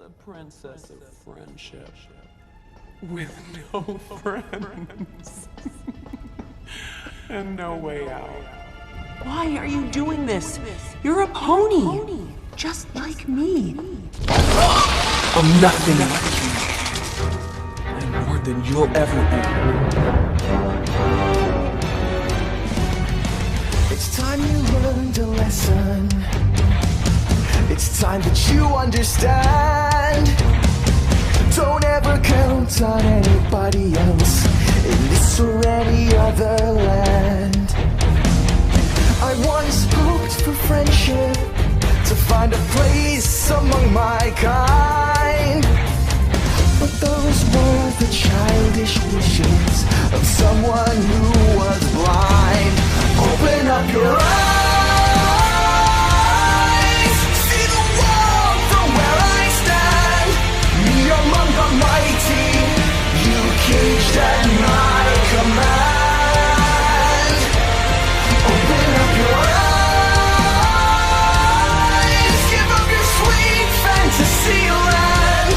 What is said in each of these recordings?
the princess of friendship with no friends and no way out. Why are you doing this? You're a pony, just like me. I'm nothing like you. I'm more than you'll ever be. It's time you learned a lesson. It's time that you understand. Don't ever count on anybody else in this or any other land. I once hoped for friendship, to find a place among my kind. But those were the childish wishes of someone who was blind. Open up your eyes, see the world from where I stand. Me among the mighty, you caged at my command. Open up your eyes, give up your sweet fantasy land.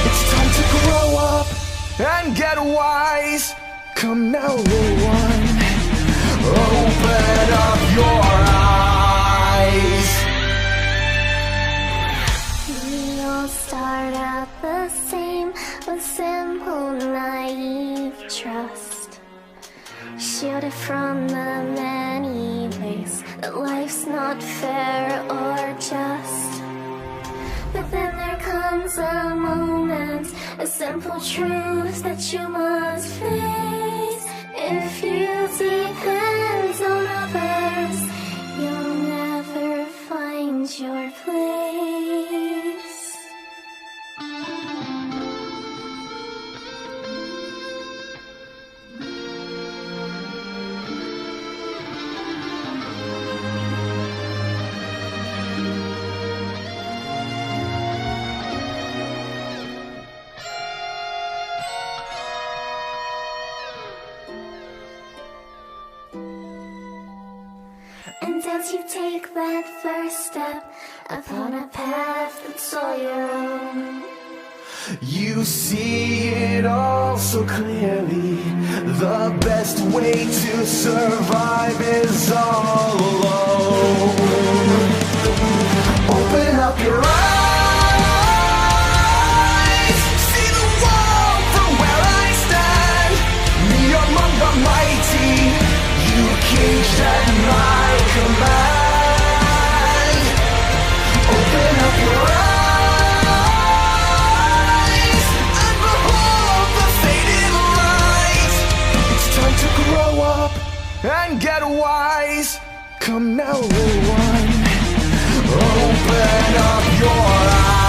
It's time to grow up and get wise. Come now, little one, open up your eyes. We all start out the same, with simple, naive trust, shielded from the many ways that life's not fair or just. But then there comes a moment, a simple truth that you must face. If you depend on others, you'll never find your place. And as you take that first step upon a path that's all your own, you see it all so clearly. The best way to survive is all alone. Open up your eyes, see the world from where I stand. Me among the mighty, you caged at my command. Open up your eyes and behold the faded light. It's time to grow up and get wise. Come now, little one, open up your eyes.